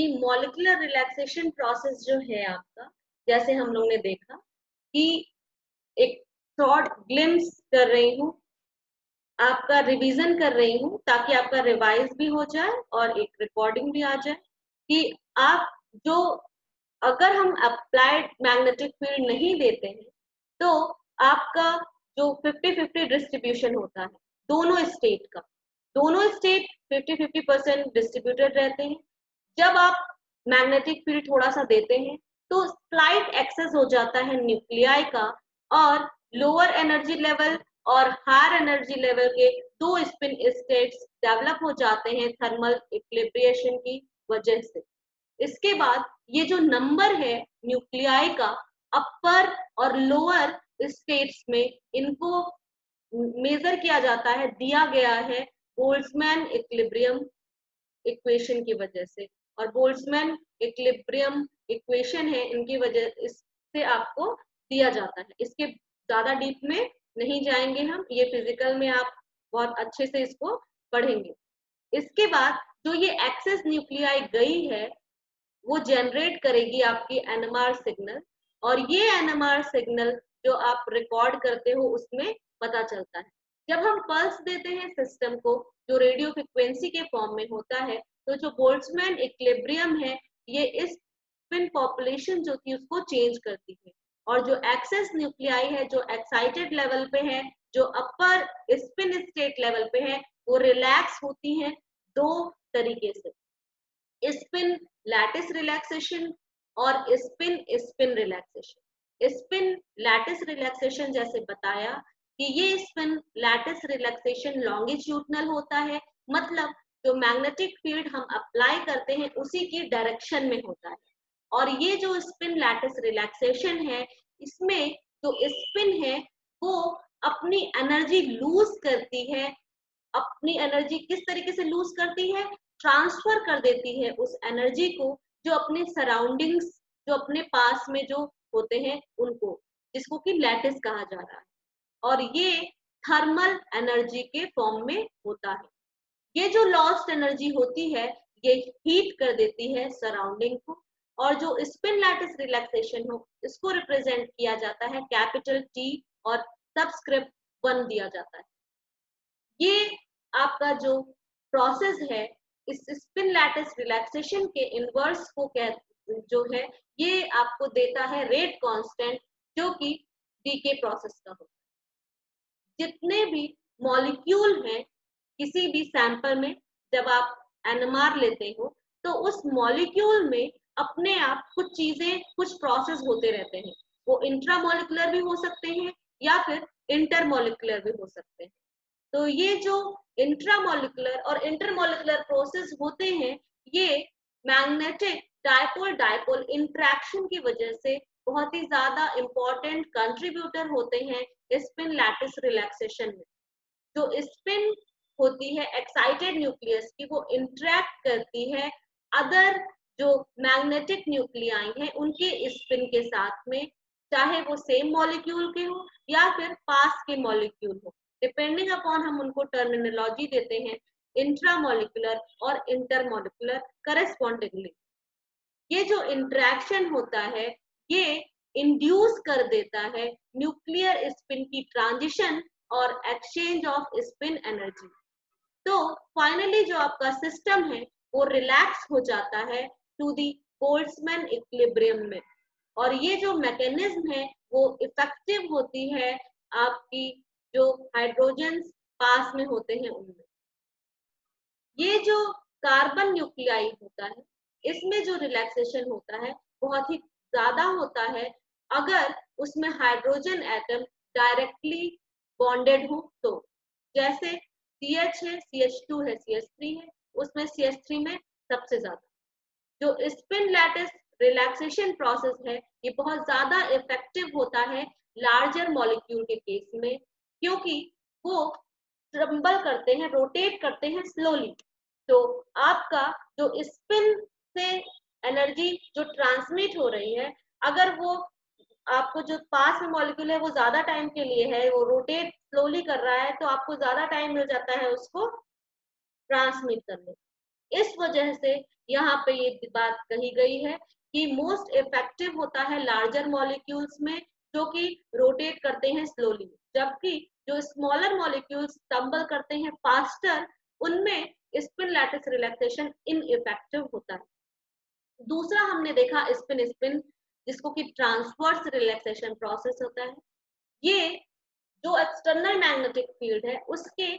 कि molecular relaxation process जो है आपका, जैसे हम लोग ने देखा कि एक शॉर्ट ग्लिम्स कर रही हूँ, आपका रिवीजन कर रही हूँ ताकि आपका रिवाइज भी हो जाए और एक रिकॉर्डिंग भी आ जाए कि आप जो, अगर हम अप्लाइड मैग्नेटिक फील्ड नहीं देते हैं तो आपका जो 50-50 डिस्ट्रीब्यूशन होता है दोनों स्टेट का, दोनों स्टेट 50-50% डिस्ट्रीब्यूटेड रहते हैं। जब आप मैग्नेटिक फील्ड थोड़ा सा देते हैं तो स्लाइट एक्सेस हो जाता है न्यूक्लियाई का, और लोअर एनर्जी लेवल और हायर एनर्जी लेवल के दो स्पिन स्टेट्स डेवलप हो जाते हैं थर्मल इक्विलिब्रिएशन की वजह से। इसके बाद ये जो नंबर है न्यूक्लियाई का अपर और लोअर स्टेट्स में, इनको मेजर किया जाता है, दिया गया है बोल्ट्जमैन इक्विलिब्रियम इक्वेशन की वजह से। और बोल्ट्जमैन इक्विलिब्रियम इक्वेशन है, इनकी वजह इससे आपको दिया जाता है। इसके ज्यादा डीप में नहीं जाएंगे हम, ये फिजिकल में आप बहुत अच्छे से इसको पढ़ेंगे। इसके बाद जो ये एक्सेस न्यूक्लियाई गई है वो जनरेट करेगी आपकी एनएमआर सिग्नल, और ये एनएमआर सिग्नल जो आप रिकॉर्ड करते हो उसमें पता चलता है। जब हम पल्स देते हैं सिस्टम को जो रेडियो फ्रिक्वेंसी के फॉर्म में होता है, तो जो बोल्ट्जमैन इक्विलिब्रियम है ये इस स्पिन पॉपुलेशन जो थी उसको चेंज करती है, और जो एक्सेस न्यूक्लियाई है जो एक्साइटेड लेवल पे है, जो अपर स्पिन स्टेट लेवल पे है, वो रिलैक्स होती है दो तरीके से, स्पिन लैटिस रिलैक्सेशन और spin spin relaxation. Spin lattice relaxation जैसे बताया कि ये स्पिन लैटिस रिलैक्सेशन लॉन्गिट्यूडनल होता है, मतलब जो मैग्नेटिक फील्ड हम अप्लाई करते हैं उसी की डायरेक्शन में होता है। और ये जो स्पिन लैटिस रिलैक्सेशन है, इसमें जो स्पिन है वो अपनी एनर्जी लूज करती है। अपनी एनर्जी किस तरीके से लूज करती है? ट्रांसफर कर देती है उस एनर्जी को जो अपने सराउंडिंग्स, जो अपने पास में जो होते हैं उनको, जिसको कि लैटिस कहा जा रहा है, और ये थर्मल एनर्जी के फॉर्म में होता है। ये जो लॉस्ट एनर्जी होती है ये हीट कर देती है सराउंडिंग को, और जो स्पिन लैटिस रिलैक्सेशन हो इसको रिप्रेजेंट किया जाता है कैपिटल टी और सबस्क्रिप्ट 1 दिया जाता है। ये आपका जो प्रोसेस है इस स्पिन लैटिस रिलैक्सेशन के इनवर्स को जो है ये आपको देता है रेट कांस्टेंट, जो कि डीके प्रोसेस का होता है। जितने भी मॉलिक्यूल हैं किसी भी सैंपल में, जब आप एनएमआर लेते हो तो उस मॉलिक्यूल में अपने आप कुछ चीजें, कुछ प्रोसेस होते रहते हैं। वो इंट्रामोलिकुलर भी हो सकते हैं या फिर इंटरमोलिकुलर भी हो सकते हैं। तो ये जो इंट्रामोलिकुलर और इंटरमोलिकुलर प्रोसेस होते हैं, ये मैग्नेटिक डायपोल डायपोल इंटरेक्शन की वजह से बहुत ही ज्यादा इंपॉर्टेंट कंट्रीब्यूटर होते हैं स्पिन लैटिस रिलैक्सेशन में। जो स्पिन होती है एक्साइटेड न्यूक्लियस की, वो इंटरेक्ट करती है अदर जो मैग्नेटिक न्यूक्लियाई हैं उनके स्पिन के साथ में, चाहे वो सेम मॉलिक्यूल के हो या फिर पास के मॉलिक्यूल हो, डिपेंडिंग अपॉन हम उनको टर्मिनोलॉजी देते हैं इंट्रामोलिकुलर और इंटरमोलिकुलर करेस्पॉन्डिंगली। ये जो इंटरेक्शन होता है ये इंड्यूस कर देता है न्यूक्लियर स्पिन की ट्रांजिशन और एक्सचेंज ऑफ स्पिन एनर्जी। तो फाइनली जो आपका सिस्टम है वो रिलैक्स हो जाता है टू दी बोल्ट्जमैन इक्विलिब्रियम में, और ये जो मैकेनिज्म है वो इफेक्टिव होती है आपकी जो हाइड्रोजन पास में होते हैं उनमें। ये जो कार्बन न्यूक्लियाई होता है इसमें जो रिलैक्सेशन होता है बहुत ही ज्यादा होता है अगर उसमें हाइड्रोजन एटम डायरेक्टली बॉन्डेड हो तो, जैसे CH है, CH2 है, CH3 है, उसमें CH3 में सबसे ज्यादा। जो स्पिन लैटिस रिलैक्सेशन प्रोसेस है ये बहुत ज्यादा इफेक्टिव होता है लार्जर मॉलिक्यूल के केस में, क्योंकि वो ट्रम्बल करते हैं, रोटेट करते हैं स्लोली। तो आपका जो स्पिन से एनर्जी जो ट्रांसमिट हो रही है, अगर वो आपको जो पास में मॉलिक्यूल है वो ज्यादा टाइम के लिए है, वो रोटेट स्लोली कर रहा है, तो आपको ज्यादा टाइम मिल जाता है उसको ट्रांसमिट करने। इस वजह से यहाँ पे ये बात कही गई है कि मोस्ट इफेक्टिव होता है लार्जर मॉलिक्यूल्स में जो कि रोटेट करते हैं स्लोली, जबकि जो स्मॉलर मॉलिक्यूल्स टम्बल करते हैं फास्टर, उनमें स्पिन लैटिस रिलैक्सेशन इनइफेक्टिव होता है। दूसरा हमने देखा स्पिन स्पिन, जिसको कि ट्रांसवर्स रिलैक्सेशन प्रोसेस होता है। ये जो एक्सटर्नल मैग्नेटिक फील्ड है उसके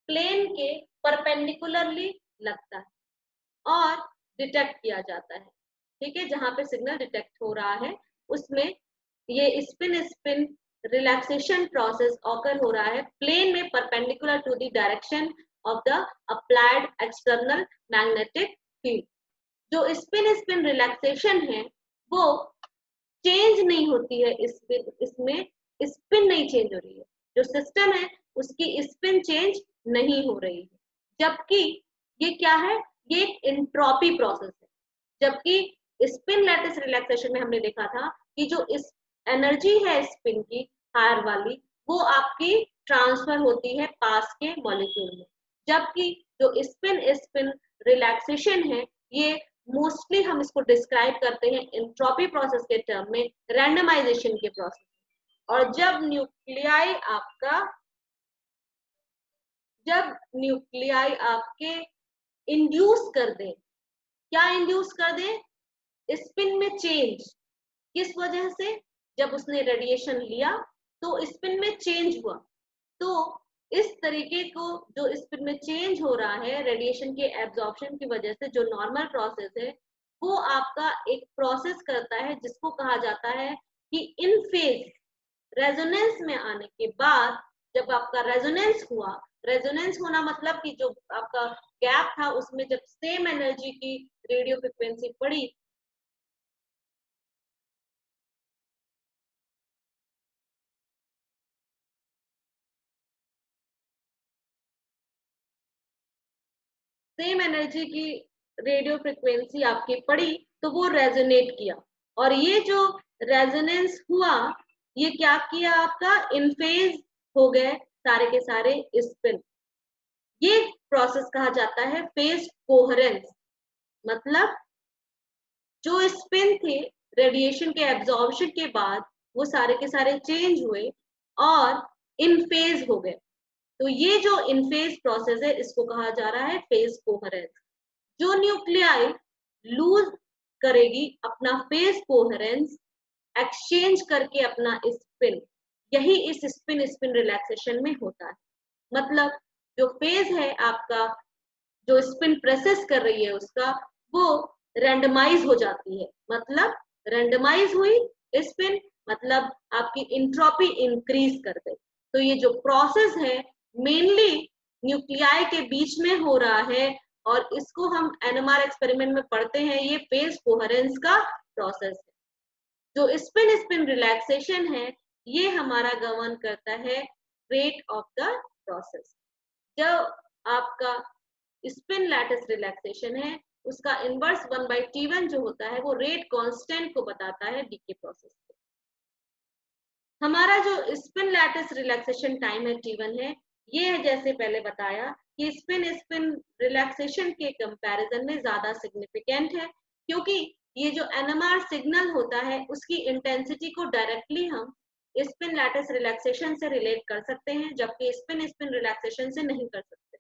प्लेन के परपेंडिकुलरली लगता है और डिटेक्ट किया जाता है, ठीक है, जहां पे सिग्नल डिटेक्ट हो रहा है उसमें ये spin spin relaxation process occur हो रहा है प्लेन में perpendicular to the direction of the applied external magnetic field. जो स्पिन स्पिन रिलैक्सेशन है वो चेंज नहीं होती है, इसमें स्पिन नहीं चेंज हो रही है, जो सिस्टम है उसकी स्पिन चेंज नहीं हो रही है, जबकि ये क्या है, ये एक एंट्रोपी प्रोसेस है। जबकि स्पिन लैटिस रिलैक्सेशन में हमने देखा था कि जो इस एनर्जी है स्पिन की हायर वाली, वो आपकी ट्रांसफर होती है पास के मॉलिक्यूल में, जबकि जो स्पिन स्पिन रिलैक्सेशन है ये मोस्टली हम इसको डिस्क्राइब करते हैं एंट्रोपी प्रोसेस के टर्म में, रैंडमाइजेशन के प्रोसेस। और जब न्यूक्लियाई आपके इंड्यूस कर दें, क्या इंड्यूस कर दें, स्पिन में चेंज, किस वजह से, जब उसने रेडिएशन लिया तो स्पिन में चेंज हुआ, तो इस तरीके को जो स्पिन में चेंज हो रहा है रेडिएशन के एब्जॉर्प्शन की वजह से, जो नॉर्मल प्रोसेस है वो आपका एक प्रोसेस करता है जिसको कहा जाता है कि इन फेज रेजोनेंस में आने के बाद, जब आपका रेजोनेंस हुआ, रेजोनेंस होना मतलब कि जो आपका गैप था उसमें जब सेम एनर्जी की रेडियो फ्रिक्वेंसी पड़ी, सेम एनर्जी की रेडियो फ्रिक्वेंसी आपकी पड़ी तो वो रेजोनेट किया, और ये जो रेजोनेंस हुआ ये क्या किया, आपका इन फेज हो गए सारे के सारे स्पिन। ये प्रोसेस कहा जाता है फेज कोहेरेंस, मतलब जो स्पिन थे रेडिएशन के एब्जॉर्प्शन के बाद वो सारे के सारे चेंज हुए और इन फेज हो गए। तो ये जो इन फेज प्रोसेस है इसको कहा जा रहा है फेज कोहेरेंस। जो न्यूक्लियाई लूज करेगी अपना फेज कोहेरेंस एक्सचेंज करके अपना स्पिन, यही इस स्पिन स्पिन रिलैक्सेशन में होता है। मतलब जो फेज है आपका, जो स्पिन प्रोसेस कर रही है उसका, वो रैंडमाइज हो जाती है, मतलब रैंडमाइज हुई स्पिन, मतलब आपकी इंट्रोपी इंक्रीज कर गई। तो ये जो प्रोसेस है मेनली न्यूक्लियाई के बीच में हो रहा है और इसको हम एनएमआर एक्सपेरिमेंट में पढ़ते हैं, ये फेज कोहेरेंस का प्रोसेस है। जो स्पिन स्पिन रिलैक्सेशन है ये हमारा गवर्न करता है रेट ऑफ द प्रोसेस। जब आपका स्पिन लैटिस रिलैक्सेशन है उसका इनवर्स 1/T1 जो होता है वो रेट कांस्टेंट को बताता है डीके प्रोसेस के। हमारा जो स्पिन लैटिस रिलैक्सेशन टाइम है T1 है, ये है जैसे पहले बताया कि स्पिन स्पिन रिलैक्सेशन के कंपैरिजन में ज्यादा सिग्निफिकेंट है, क्योंकि ये जो एनएमआर सिग्नल होता है उसकी इंटेंसिटी को डायरेक्टली हम स्पिन लैटिस रिलैक्सेशन से रिलेट कर सकते हैं, जबकि स्पिन स्पिन रिलैक्सेशन से नहीं कर सकते।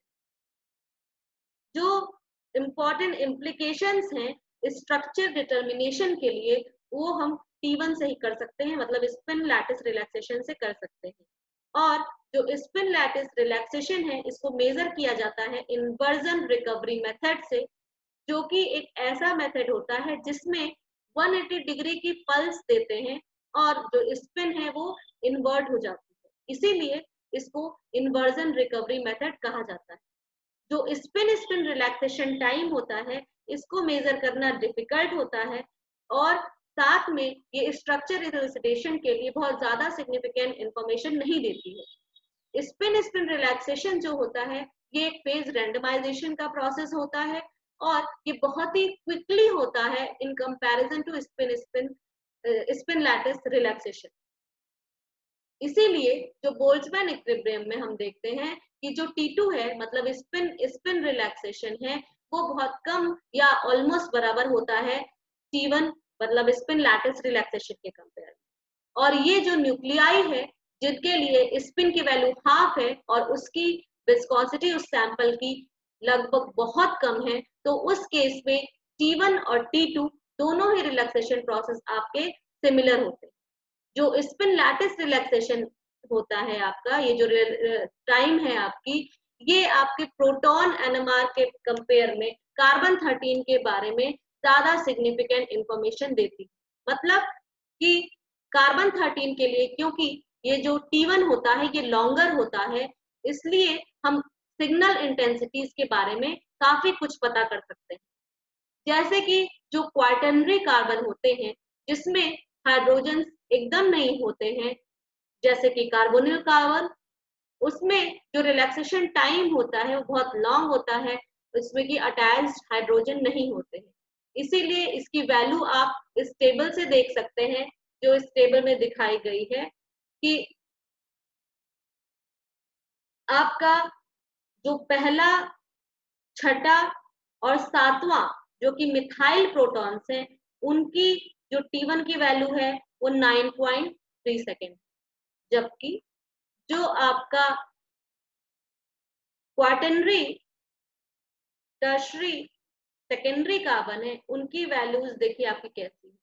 जो इम्पोर्टेंट इम्प्लीकेशंस हैं स्ट्रक्चर डिटर्मिनेशन के लिए वो हम T1 से ही कर सकते हैं, मतलब स्पिन लैटिस रिलैक्सेशन से कर सकते हैं। और जो स्पिन लैटिस रिलैक्सेशन है इसको मेजर किया जाता है इन्वर्जन रिकवरी मेथड से, जो कि एक ऐसा मेथड होता है जिसमें 180 डिग्री की पल्स देते हैं और जो स्पिन है वो इन्वर्ट हो जाती है, इसीलिए इसको इन्वर्जन रिकवरी मेथड कहा जाता है। जो स्पिन स्पिन रिलैक्सेशन टाइम होता है इसको मेजर करना डिफिकल्ट होता है और साथ में ये स्ट्रक्चर इलुसिडेशन के लिए बहुत ज्यादा सिग्निफिकेंट इंफॉर्मेशन नहीं देती है। स्पिन स्पिन रिलैक्सेशन जो होता है ये एक फेज रैंडमाइजेशन का प्रोसेस होता है और ये बहुत ही क्विकली होता है in comparison to spin spin spin lattice relaxation. इसीलिए जो बोल्ट्जमैन इक्विलिब्रियम में हम देखते हैं कि जो T2 है, मतलब स्पिन स्पिन रिलैक्सेशन है, वो बहुत कम या ऑलमोस्ट बराबर होता है T1 मतलब स्पिन लैटिस रिलैक्सेशन के कंपेयर में। और ये जो न्यूक्लियाई है जिनके लिए स्पिन की वैल्यू हाफ है और उसकी विस्कोसिटी उस सैंपल की लगभग बहुत कम है, तो उस केस में T1 और T2 दोनों ही रिलैक्सेशन प्रोसेस आपके सिमिलर होते हैं। जो स्पिन लैटिस रिलैक्सेशन होता है आपका, ये जो टाइम है आपकी, ये आपके प्रोटॉन एनएमआर के कंपेयर में कार्बन 13 के बारे में ज्यादा सिग्निफिकेंट इंफॉर्मेशन देती। मतलब कि कार्बन 13 के लिए, क्योंकि ये जो T1 होता है ये लॉन्गर होता है, इसलिए हम सिग्नल इंटेंसिटीज के बारे में काफी कुछ पता कर सकते हैं। जैसे कि जो क्वाटर्नरी कार्बन होते हैं जिसमें हाइड्रोजन एकदम नहीं होते हैं, जैसे कि कार्बोनिल कार्बन, उसमें जो रिलैक्सेशन टाइम होता है वो बहुत लॉन्ग होता है, उसमें कि अटैच्ड हाइड्रोजन नहीं होते हैं। इसीलिए इसकी वैल्यू आप इस टेबल से देख सकते हैं, जो इस टेबल में दिखाई गई है कि आपका जो पहला, छठा और सातवां जो कि मिथाइल प्रोटॉन्स हैं, उनकी जो T1 की वैल्यू है वो 9.3 सेकेंड, जबकि जो आपका क्वाटर्नरी, टर्शरी, सेकेंडरी कार्बन है, उनकी वैल्यूज देखिए आपकी कैसी है।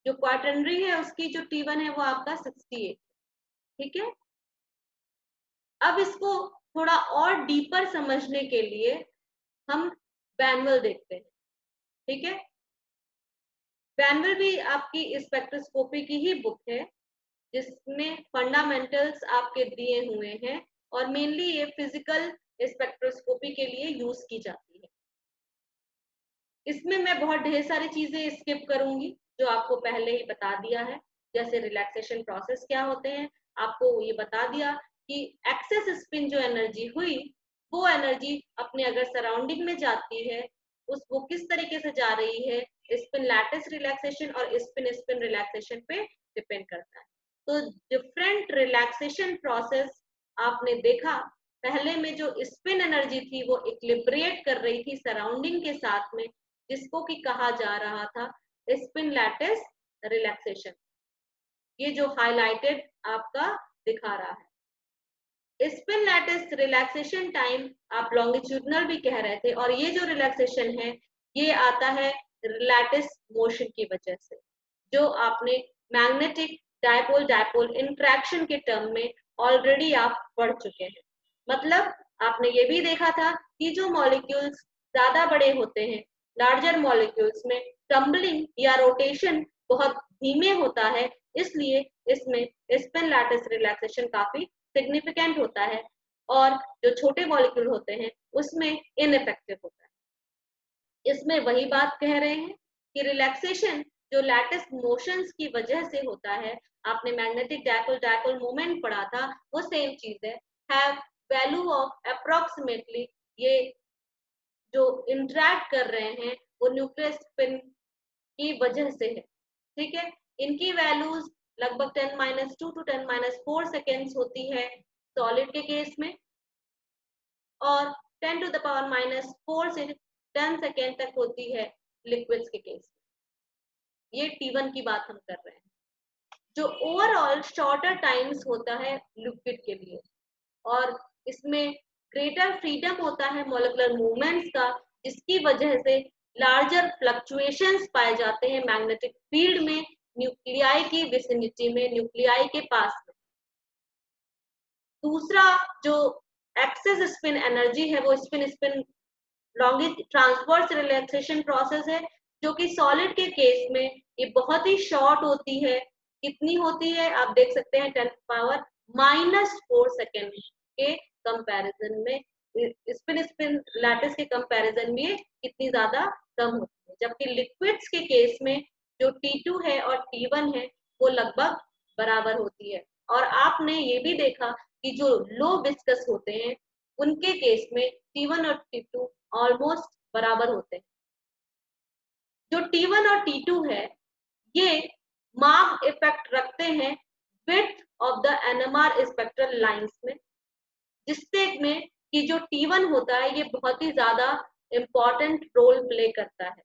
जो क्वाटर्नरी है उसकी जो T1 है वो आपका 68, ठीक है। अब इसको थोड़ा और डीपर समझने के लिए हम बैनवल देखते हैं, ठीक है। बैनवल भी आपकी स्पेक्ट्रोस्कोपी की ही बुक है, जिसमें फंडामेंटल्स आपके दिए हुए हैं और मेनली ये फिजिकल स्पेक्ट्रोस्कोपी के लिए यूज की जाती है। इसमें मैं बहुत ढेर सारी चीजें स्किप करूंगी जो आपको पहले ही बता दिया है, जैसे रिलैक्सेशन प्रोसेस क्या होते हैं, आपको ये बता दिया कि एक्सेस स्पिन जो एनर्जी हुई वो एनर्जी अपने अगर सराउंडिंग में जाती है वो किस तरीके से जा रही है, स्पिन लैटिस रिलैक्सेशन और स्पिन स्पिन रिलैक्सेशन पे डिपेंड करता है। तो डिफरेंट रिलैक्सेशन प्रोसेस आपने देखा, पहले में जो स्पिन एनर्जी थी वो इक्विलिब्रेट कर रही थी सराउंडिंग के साथ में, जिसको कि कहा जा रहा था स्पिन लैटिस रिलैक्सेशन। ये जो हाइलाइटेड आपका दिखा रहा है स्पिन लैटिस रिलैक्सेशन टाइम, आप लॉन्गिट्यूडनल भी कह रहे थे, और ये जो रिलैक्सेशन है ये आता है लैटिस मोशन की वजह से, जो आपने मैग्नेटिक डायपोल डायपोल इंटरेक्शन के टर्म में ऑलरेडी आप पढ़ चुके हैं। मतलब आपने ये भी देखा था कि जो मॉलिक्यूल्स ज्यादा बड़े होते हैं, लार्जर मॉलिक्यूल्स में टम्बलिंग या रोटेशन बहुत धीमे होता है, इसलिए इसमें स्पिन लैटिस रिलैक्सेशन काफी सिग्निफिकेंट होता है, और जो छोटे मॉलिक्यूल होते हैं उसमें इनइफेक्टिव होता है। इसमें वही बात कह रहे हैं कि रिलैक्सेशन जो लैटिस मोशंस की वजह से होता है, आपने मैग्नेटिक डायपोल डायपोल मोमेंट पढ़ा था, वो सेम चीज है, हैव वैल्यू ऑफ अप्रोक्सीमेटली, ये जो इंटरैक्ट कर रहे हैं वो न्यूक्लियस स्पिन की वजह से है, ठीक है। इनकी वैल्यूज लगभग 10-2 टू 10-4 सेकेंड्स होती है सॉलिड के केस में, और 10⁻⁻⁴ से 10 सेकेंड तक होती है लिक्विड्स के केस में। ये T1 की बात हम कर रहे हैं। जो ओवरऑल शॉर्टर टाइम्स होता है लिक्विड के लिए, और इसमें ग्रेटर फ्रीडम होता है मॉलिक्यूलर मूवमेंट्स का, जिसकी वजह से लार्जर फ्लक्चुएशंस पाए जाते हैं मैग्नेटिक फील्ड में, न्यूक्लियाई की विसिनिटी में, न्यूक्लियाई के पास में। दूसरा जो एक्सेस स्पिन एनर्जी है वो spin spin Longi transverse relaxation process है, जो कि सॉलिड के केस में ये बहुत ही शॉर्ट होती है। कितनी होती है आप देख सकते हैं, 10⁻⁻⁴ सेकेंड के कंपैरिजन में, स्पिन स्पिन लैटिस के कंपैरिजन में कितनी ज्यादा कम होती है, जबकि लिक्विड्स के केस में जो T2 है और T1 है वो लगभग बराबर होती है। और आपने ये भी देखा कि जो लो विस्कस होते हैं उनके केस में T1 और T2 ऑलमोस्ट बराबर होते हैं। जो T1 और T2 है ये मार्क इफेक्ट रखते हैं width of the NMR spectral lines में, जिससे में कि जो T1 होता है ये बहुत ही ज्यादा इंपॉर्टेंट रोल प्ले करता है।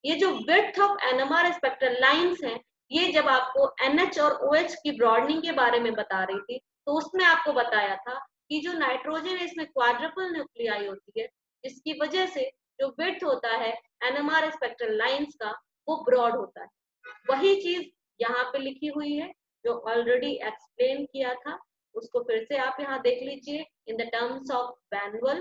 ये जो width of NMR spectral lines हैं, ये जब आपको NH और OH की ब्रॉडनिंग के बारे में बता रही थी, तो उसमें आपको बताया था कि जो नाइट्रोजन है इसमें क्वाड्रुपल न्यूक्लियाई होती है, जिसकी वजह से जो विड्थ होता है एनएमआर स्पेक्ट्रल लाइंस का, वो ब्रॉड होता है। वही चीज यहाँ पे लिखी हुई है जो ऑलरेडी एक्सप्लेन किया था, उसको फिर से आप यहाँ देख लीजिए in the terms of Van Wall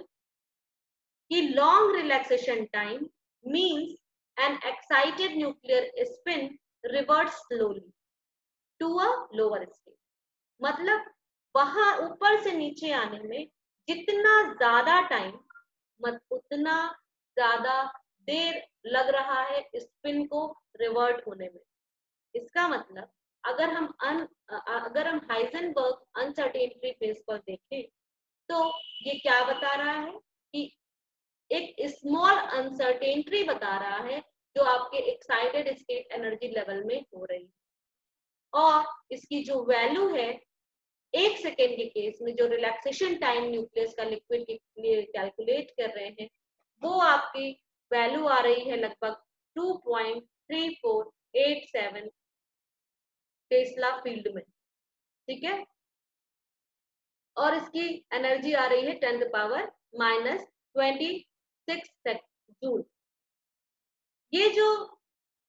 कि long relaxation time means an excited nuclear spin reverts slowly to a lower state. मतलब वहां ऊपर से नीचे आने में जितना ज्यादा टाइम, उतना ज्यादा देर लग रहा है स्पिन को रिवर्ट होने में। इसका मतलब अगर हम हाइजेनबर्ग अनसर्टेनिटी प्रिंसिपल देखें तो ये क्या बता रहा है कि एक स्मॉल अनसर्टेनिटी बता रहा है जो आपके एक्साइटेड स्टेट एनर्जी लेवल में हो रही है, और इसकी जो वैल्यू है 1 सेकेंड के केस में जो रिलैक्सेशन टाइम न्यूक्लियस का लिक्विड के लिए कैलकुलेट कर रहे हैं, वो आपकी वैल्यू आ रही है लगभग 2.3487 टेस्ला फील्ड में, ठीक है। और इसकी एनर्जी आ रही है 10⁻⁻26 जूल। ये जो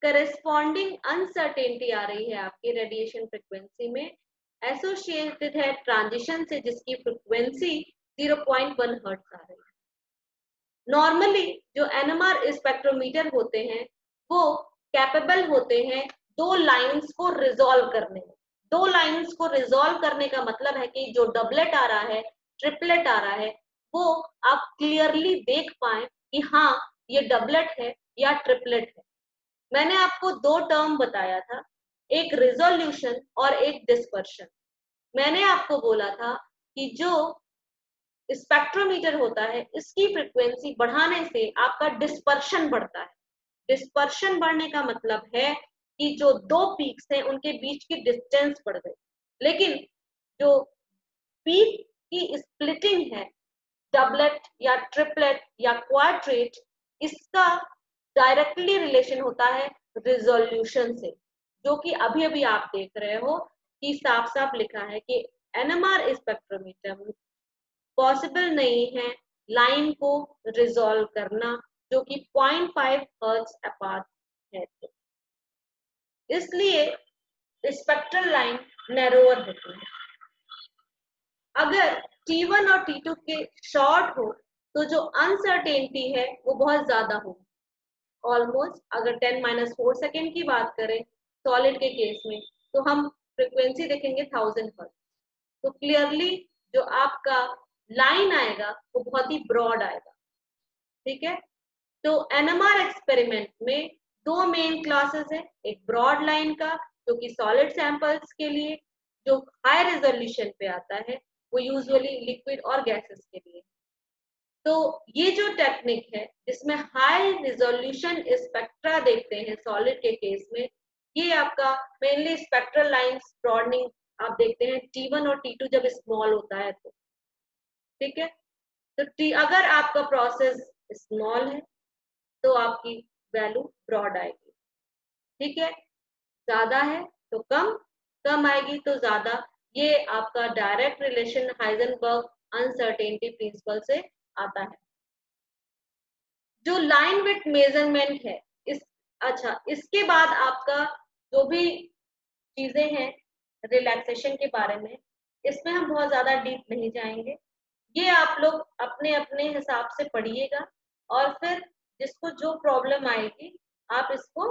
करस्पॉन्डिंग अनसर्टेनिटी आ रही है आपकी रेडिएशन फ्रिक्वेंसी में एसोसिएटेड है ट्रांजिशन से, जिसकी फ्रिक्वेंसी 0.1 हर्ट्ज आ रही है। नॉर्मली जो एनएमआर स्पेक्ट्रोमीटर होते हैं वो कैपेबल होते हैं दो लाइंस को रिजॉल्व करने में। दो लाइंस को रिजॉल्व करने का मतलब है कि जो डबलेट आ रहा है, ट्रिपलेट आ रहा है, वो आप क्लियरली देख पाए कि हाँ ये डबलेट है या ट्रिपलेट है। मैंने आपको दो टर्म बताया था, एक रिजोल्यूशन और एक डिस्पर्शन। मैंने आपको बोला था कि जो स्पेक्ट्रोमीटर होता है इसकी फ्रीक्वेंसी बढ़ाने से आपका डिस्पर्शन बढ़ता है। डिस्पर्शन बढ़ने का मतलब है कि जो दो पीक्स हैं उनके बीच की डिस्टेंस बढ़ गई। लेकिन जो पीक की स्प्लिटिंग है, डबलेट या ट्रिपलेट या क्वाड्रेट, इसका डायरेक्टली रिलेशन होता है रिजोल्यूशन से, जो कि अभी अभी आप देख रहे हो कि साफ साफ लिखा है कि एनएमआर स्पेक्ट्रोमीटर पॉसिबल नहीं है लाइन को रिजॉल्व करना जो कि 0.5 हर्ट्ज अपार्ट है। तो इसलिए स्पेक्ट्रल लाइन नैरोअर होती है। अगर T1 और T2 के शॉर्ट हो तो जो अनसर्टेनिटी है वो बहुत ज्यादा होगी, ऑलमोस्ट। अगर 10⁻4 सेकेंड की बात करें सॉलिड के केस में तो हम फ्रिक्वेंसी देखेंगे 1000 हर्ट्ज। तो क्लियरली जो आपका लाइन आएगा वो बहुत ही ब्रॉड आएगा, ठीक है। तो एनएमआर एक्सपेरिमेंट में दो मेन क्लासेस है, एक ब्रॉड लाइन का जो कि सॉलिड सैंपल्स के लिए जो हाई रेजोल्यूशन पे आता है, वो यूजुअली लिक्विड और गैसेस के लिए। तो ये जो टेक्निक है जिसमें हाई रिजोल्यूशन स्पेक्ट्रा देखते हैं सॉलिड के केस में, ये आपका मेनली स्पेक्ट्रल लाइंस ब्रॉडनिंग आप देखते हैं T1 और T2 जब स्मॉल होता है तो, ठीक है। तो अगर आपका प्रोसेस स्मॉल है तो आपकी वैल्यू ब्रॉड आएगी, ठीक है। ज्यादा है तो कम, कम आएगी तो ज्यादा। ये आपका direct relation Heisenberg uncertainty principle से आता है। जो लाइन विड्थ मेजरमेंट है इसके बाद आपका जो भी चीजें हैं रिलैक्सेशन के बारे में, इसमें हम बहुत ज्यादा डीप नहीं जाएंगे। ये आप लोग अपने अपने हिसाब से पढ़िएगा और फिर जिसको जो प्रॉब्लम आएगी आप इसको